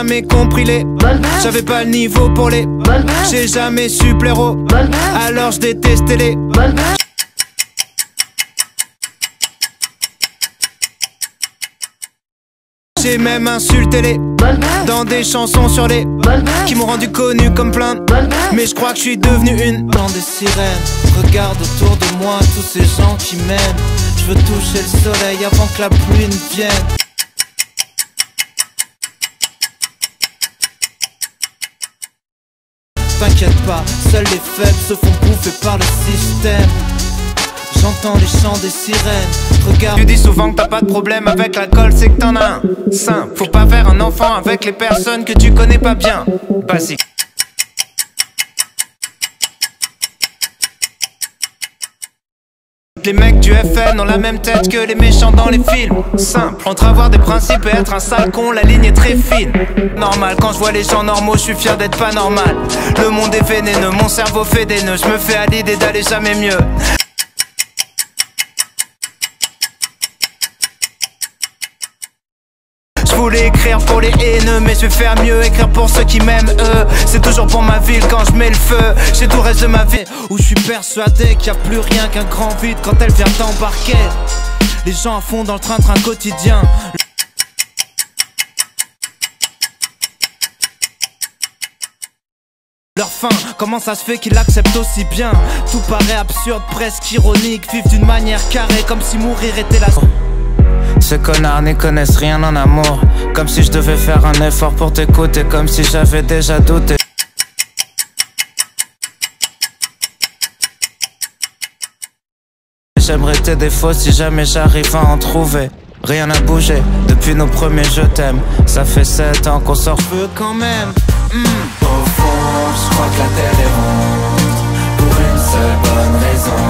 jamais compris les j'avais pas le niveau pour les j'ai jamais su plaire aux alors je détestais les j'ai même insulté les dans des chansons sur les qui m'ont rendu connu comme plein mais je crois que je suis devenu une bande de sirènes. Regarde autour de moi tous ces gens qui m'aiment. Je veux toucher le soleil avant que la pluie ne vienne. T'inquiète pas, seuls les faibles se font bouffer par le système. J'entends les chants des sirènes. Regarde. Tu dis souvent que t'as pas de problème avec l'alcool, c'est que t'en as un. Simple, faut pas faire un enfant avec les personnes que tu connais pas bien. Basique. Les mecs du FN ont la même tête que les méchants dans les films. Simple, entre avoir des principes et être un sale con, la ligne est très fine. Normal, quand je vois les gens normaux, je suis fier d'être pas normal. Le monde est vénéneux, mon cerveau fait des nœuds. Je me fais à l'idée d'aller jamais mieux. Je voulais écrire pour les haineux, mais je vais faire mieux, écrire pour ceux qui m'aiment eux. C'est toujours pour ma ville quand je mets le feu. J'ai tout le reste de ma vie où je suis persuadé qu'il n'y a plus rien qu'un grand vide quand elle vient t'embarquer. Les gens à fond dans le train-train quotidien. Leur fin, comment ça se fait qu'ils l'acceptent aussi bien? Tout paraît absurde, presque ironique. Vivre d'une manière carrée comme si mourir était la... Ces connards n'y connaissent rien en amour. Comme si je devais faire un effort pour t'écouter. Comme si j'avais déjà douté. J'aimerais tes défauts si jamais j'arrive à en trouver. Rien n'a bougé depuis nos premiers je t'aime. Ça fait 7 ans qu'on sort feu quand même. Au fond, je crois que la terre est ronde pour une seule bonne raison.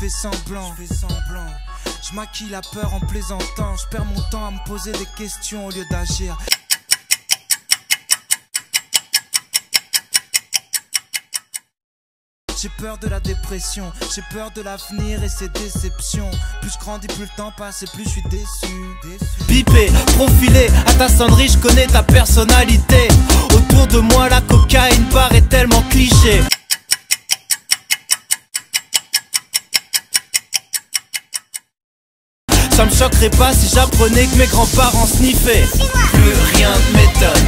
Semblant, je maquille la peur en plaisantant. Je perds mon temps à me poser des questions au lieu d'agir. J'ai peur de la dépression, j'ai peur de l'avenir et ses déceptions. Plus je grandis, plus le temps passe et plus je suis déçu. Pipé, profilé, à ta sonnerie, je connais ta personnalité. Autour de moi, la cocaïne paraît tellement cliché. Ça me choquerait pas si j'apprenais que mes grands-parents sniffaient. Plus rien ne m'étonne,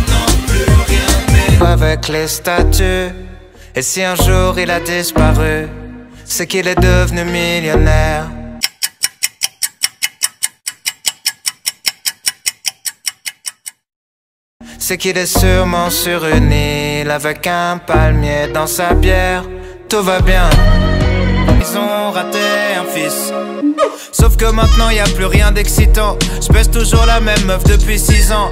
non, plus rien ne m'étonne. Avec les statues, et si un jour il a disparu, c'est qu'il est devenu millionnaire. C'est qu'il est sûrement sur une île avec un palmier dans sa bière. Tout va bien. Ils ont raté un fils. Sauf que maintenant y a plus rien d'excitant. Je baisse toujours la même meuf depuis 6 ans.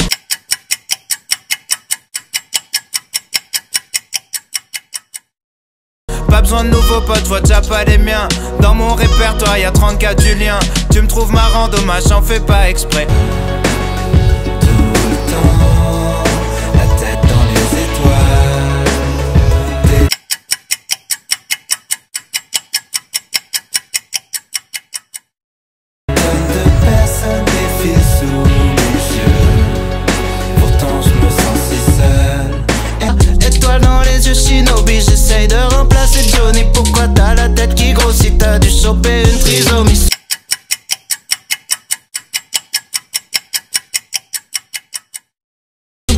Pas besoin de nouveaux potes, je vois déjà pas les miens. Dans mon répertoire y'a 34 Julien. Tu me trouves marrant, dommage, j'en fais pas exprès. J'essaye de remplacer Johnny. Pourquoi t'as la tête qui grossit? T'as dû choper une trisomie.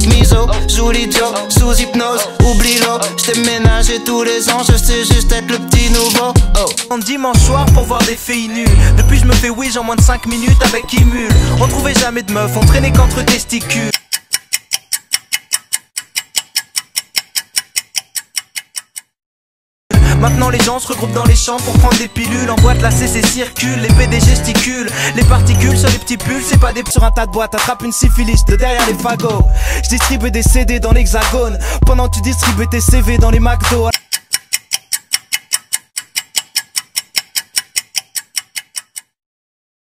Miso, joue l'idiot, sous hypnose, oublie-le. J't'ai ménagé tous les ans, je sais juste être le petit nouveau. On dimanche soir pour voir des filles nues. Depuis je me fais wish en moins de 5 minutes avec Imul. On trouvait jamais de meufs, on traînait qu'entre testicules. Maintenant les gens se regroupent dans les champs pour prendre des pilules. En boîte la CC circule, les PD gesticulent. Les particules sur les petits pulls, c'est pas des sur un tas de boîtes. Attrape une syphilis de derrière les fagots. Je distribue des CD dans l'hexagone pendant que tu distribues tes CV dans les McDo.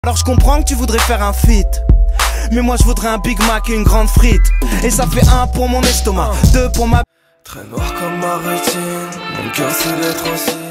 Alors je comprends que tu voudrais faire un feat, Mais moi je voudrais un Big Mac et une grande frite. Et ça fait 1 pour mon estomac, 2 pour ma... Très noir comme ma rétine, mon cœur c'est d'être aussi